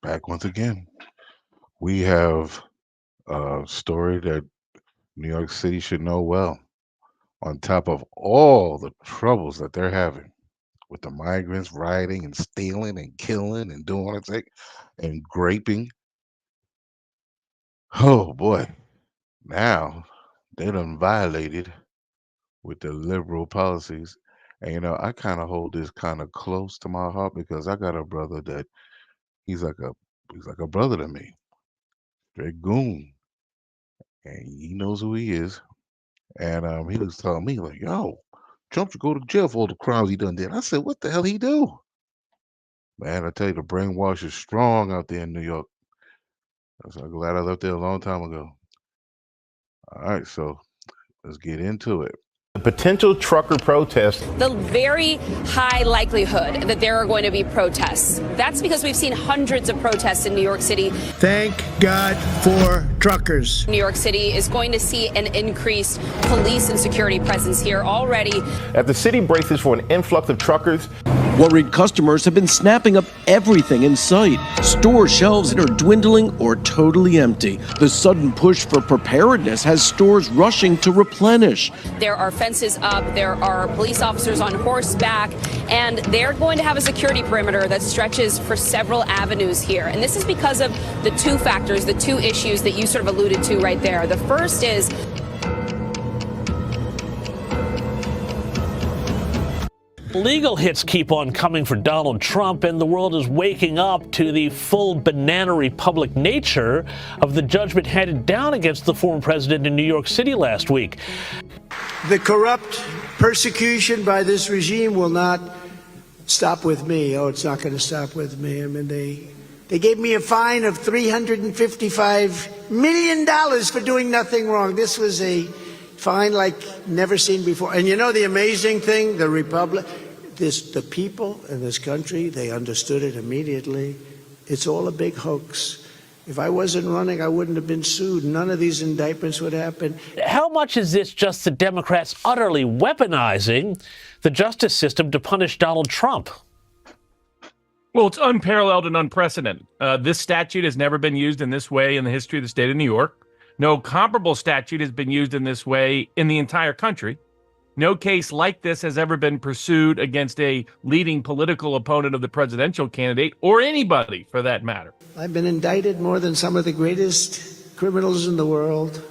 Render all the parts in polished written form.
back once again. We have a story that New York City should know well, on top of all the troubles that they're having with the migrants rioting and stealing and killing and doing all that thing and graping. Oh boy, now they done violated with the liberal policies. And I kind of hold this kind of close to my heart because I got a brother that he's like a he's like a brother to me, straight goon, and he knows who he is. And he was telling me like, "Yo, Trump should go to jail for all the crimes he done did." I said, "What the hell he do?" Man, I tell you, the brainwash is strong out there in New York. I'm so glad I left there a long time ago. All right, so let's get into it. The potential trucker protest. The very high likelihood that there are going to be protests. That's because we've seen hundreds of protests in New York City. Thank God for truckers. New York City is going to see an increased police and security presence here already. As the city braces for an influx of truckers, worried customers have been snapping up everything in sight. Store shelves that are dwindling or totally empty. The sudden push for preparedness has stores rushing to replenish. There are fences up, there are police officers on horseback, and they're going to have a security perimeter that stretches for several avenues here. And this is because of the two factors, the two issues that you sort of alluded to right there. The first is legal hits keep on coming for Donald Trump, and the world is waking up to the full banana republic nature of the judgment handed down against the former president in New York City last week. The corrupt persecution by this regime will not stop with me. Oh, it's not going to stop with me. I mean, they gave me a fine of $355 million for doing nothing wrong. This was a fine like never seen before. And you know the amazing thing, the people in this country, they understood it immediately. It's all a big hoax. If I wasn't running, I wouldn't have been sued. None of these indictments would happen. How much is this just the Democrats utterly weaponizing the justice system to punish Donald Trump? Well, it's unparalleled and unprecedented. This statute has never been used in this way in the history of the state of New York. No comparable statute has been used in this way in the entire country. No case like this has ever been pursued against a leading political opponent of the presidential candidate, or anybody for that matter. I've been indicted more than some of the greatest criminals in the world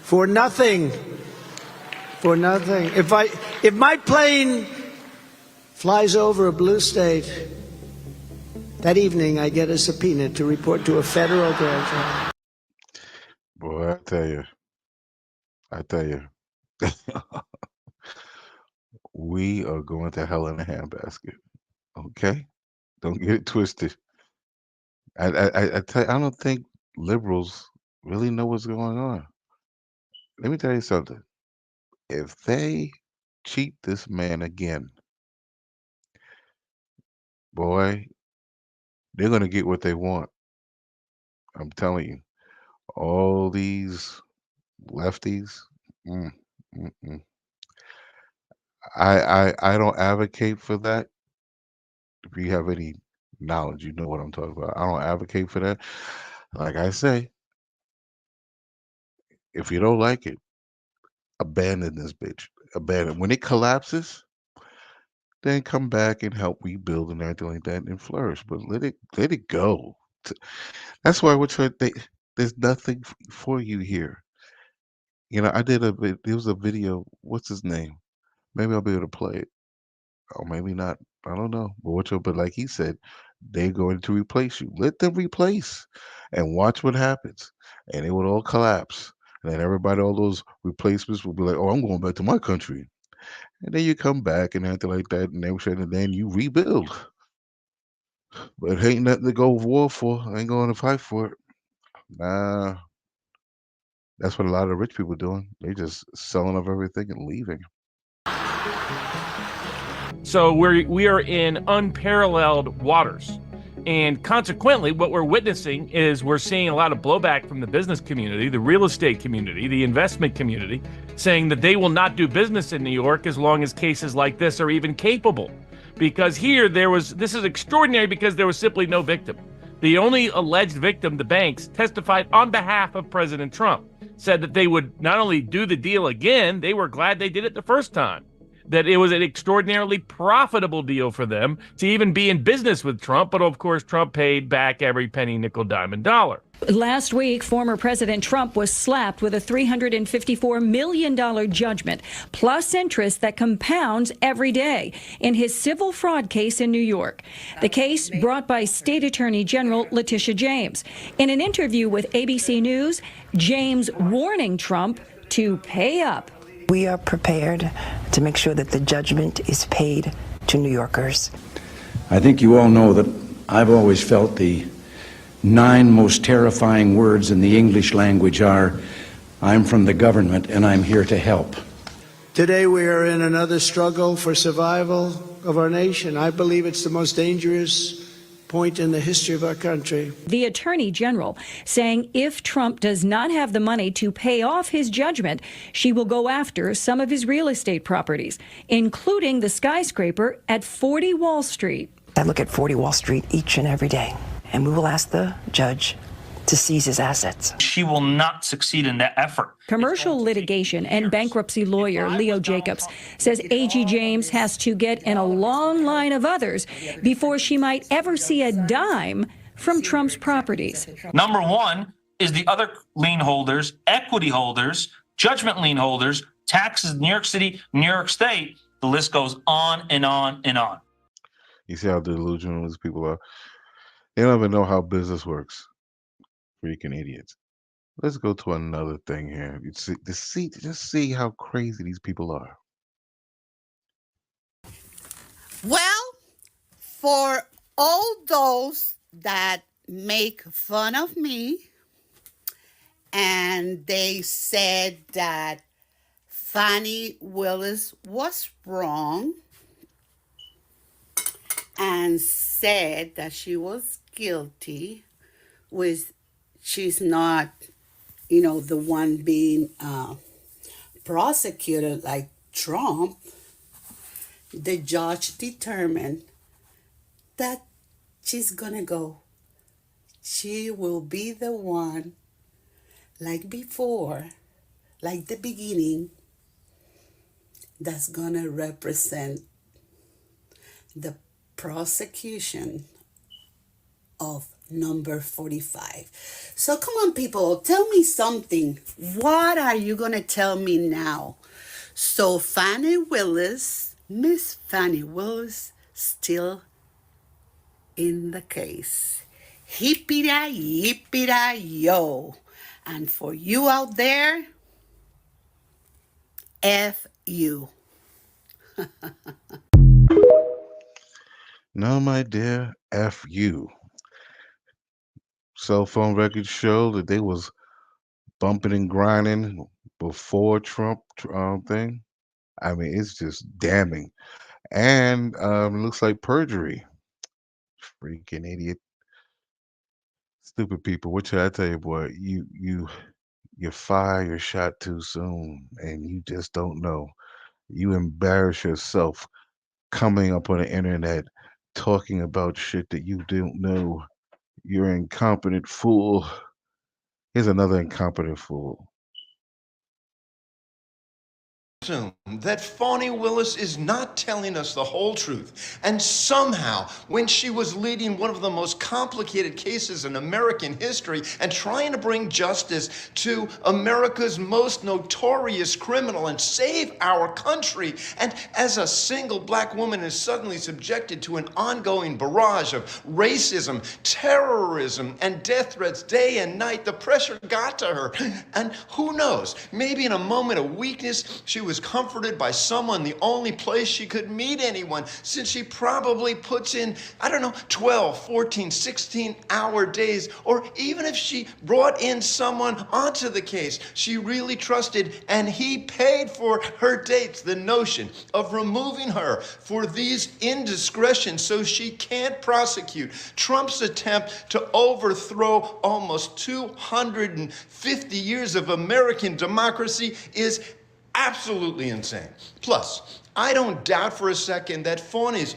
for nothing. For nothing. If my plane flies over a blue state, that evening I get a subpoena to report to a federal grand jury. Boy, I tell you, we are going to hell in a handbasket. Okay, don't get it twisted. I don't think liberals really know what's going on. Let me tell you something. If they cheat this man again, boy, they're gonna get what they want. I'm telling you. All these lefties. Mm, mm, mm. I don't advocate for that. If you have any knowledge, you know what I'm talking about. I don't advocate for that. Like I say, if you don't like it, abandon this bitch. Abandon. When it collapses, then come back and help rebuild and everything like that and flourish. But let it go. That's why there's nothing for you here. There was a video. What's his name? Maybe I'll be able to play it, or maybe not. I don't know. But like he said, they're going to replace you. Let them replace, and watch what happens, and it will all collapse. And then everybody, all those replacements will be like, "Oh, I'm going back to my country," and then you come back and everything like that, and then you rebuild. But it ain't nothing to go war for. I ain't going to fight for it. Nah. That's what a lot of rich people are doing. They just selling off everything and leaving. So we are in unparalleled waters. And consequently, what we're witnessing is we're seeing a lot of blowback from the business community, the real estate community, the investment community, saying that they will not do business in New York as long as cases like this are even capable. Because here this is extraordinary because there was simply no victim. The only alleged victim, the banks, testified on behalf of President Trump, said that they would not only do the deal again, they were glad they did it the first time, that it was an extraordinarily profitable deal for them to even be in business with Trump. But of course, Trump paid back every penny, nickel, dime, and dollar. Last week, former President Trump was slapped with a $354 million judgment, plus interest that compounds every day in his civil fraud case in New York. The case brought by State Attorney General Letitia James. In an interview with ABC News, James warning Trump to pay up. We are prepared to make sure that the judgment is paid to New Yorkers. I think you all know that I've always felt the 9 most terrifying words in the English language are, I'm from the government and I'm here to help. Today we are in another struggle for survival of our nation. I believe it's the most dangerous point in the history of our country. The Attorney General saying if Trump does not have the money to pay off his judgment, she will go after some of his real estate properties, including the skyscraper at 40 Wall Street. I look at 40 Wall Street each and every day, and we will ask the judge to seize his assets. She will not succeed in that effort. Commercial litigation and bankruptcy lawyer Leo Jacobs says A.G. James has to get in a long line of others before she might ever see a dime from Trump's properties. Number one is the other lien holders, equity holders, judgment lien holders, taxes, New York City, New York State. The list goes on and on and on. You see how delusional these people are? They don't even know how business works. Freaking idiots. Let's go to another thing here. You just see how crazy these people are. Well, for all those that make fun of me and they said that Fani Willis was wrong and said that she was guilty, with she's not, the one being prosecuted like Trump. The judge determined that she's gonna go. She will be the one, like before, like the beginning, that's gonna represent the prosecution of number 45. So come on, people, tell me something. What are you gonna tell me now? So Fani Willis, Miss Fani Willis, still in the case. Hippity yippity yo. And for you out there, F you. No, my dear, F you. Cell phone records show that they was bumping and grinding before Trump thing. I mean, it's just damning. And looks like perjury. Freaking idiot. Stupid people. What should I tell you, boy? You fire your shot too soon and you just don't know. You embarrass yourself coming up on the internet talking about shit that you don't know. You're an incompetent fool. Here's another incompetent fool. That Fani Willis is not telling us the whole truth. And somehow, when she was leading one of the most complicated cases in American history and trying to bring justice to America's most notorious criminal and save our country, and as a single black woman is suddenly subjected to an ongoing barrage of racism, terrorism, and death threats day and night, the pressure got to her. And who knows, maybe in a moment of weakness, she was comforted by someone, the only place she could meet anyone, since she probably puts in, 12, 14, 16-hour days, or even if she brought in someone onto the case she really trusted and he paid for her dates. The notion of removing her for these indiscretions so she can't prosecute Trump's attempt to overthrow almost 250 years of American democracy is absolutely insane. Plus, I don't doubt for a second that Fawny's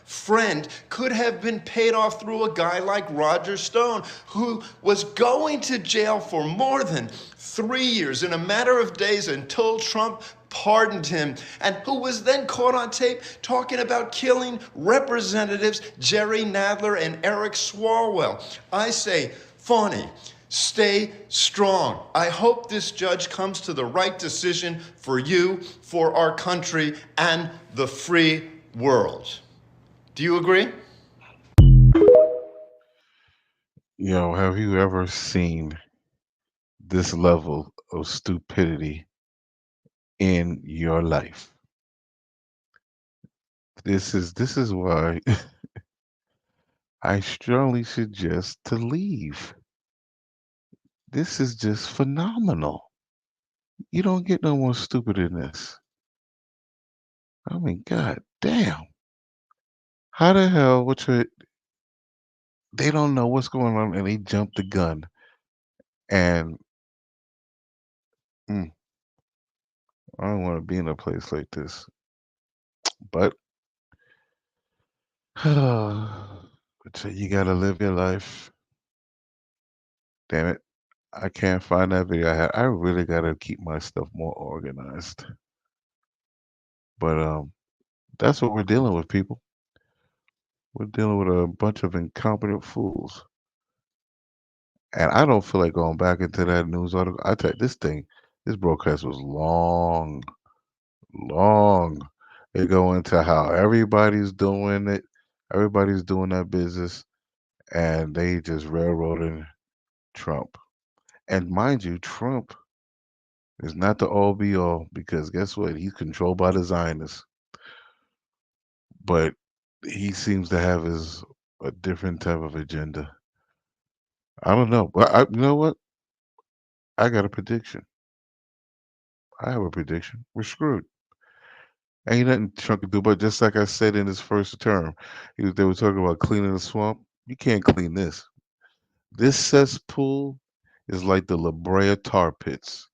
friend could have been paid off through a guy like Roger Stone, who was going to jail for more than 3 years in a matter of days until Trump pardoned him, and who was then caught on tape talking about killing Representatives Jerry Nadler and Eric Swalwell. I say, Fawny, stay strong. I hope this judge comes to the right decision for you, for our country, and the free world. Do you agree? Yo, have you ever seen this level of stupidity in your life? This is why I strongly suggest to leave. This is just phenomenal. You don't get no more stupid than this. I mean, god damn. How the hell they don't know what's going on and they jump the gun and mm, I don't want to be in a place like this. But you gotta live your life. Damn it. I can't find that video I had. I really gotta keep my stuff more organized. But that's what we're dealing with, people. We're dealing with a bunch of incompetent fools. And I don't feel like going back into that news article. I tell you, this broadcast was long, long. They go into how everybody's doing it, everybody's doing that business, and they just railroading Trump. And mind you, Trump is not the all be all because guess what? He's controlled by the Zionists. But he seems to have a different type of agenda. I don't know. But you know what? I got a prediction. I have a prediction. We're screwed. Ain't nothing Trump can do, but just like I said in his first term, they were talking about cleaning the swamp. You can't clean this. This cesspool is like the La Brea tar pits.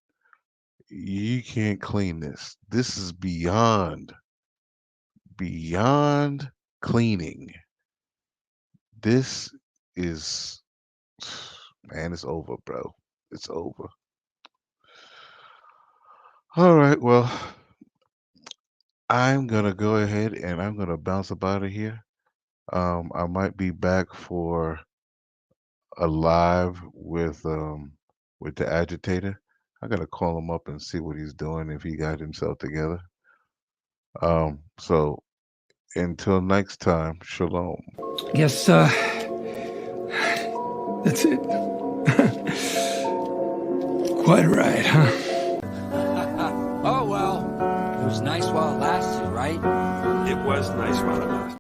You can't clean this. This is beyond cleaning. This is, man, it's over, bro. It's over. All right, well, I'm gonna go ahead and I'm gonna bounce up out of here. I might be back for a live with the agitator. I gotta call him up and see what he's doing if he got himself together. So until next time, shalom. Guess that's it. Quite right, huh? Oh well, it was nice while it lasted, right? It was nice while it lasted.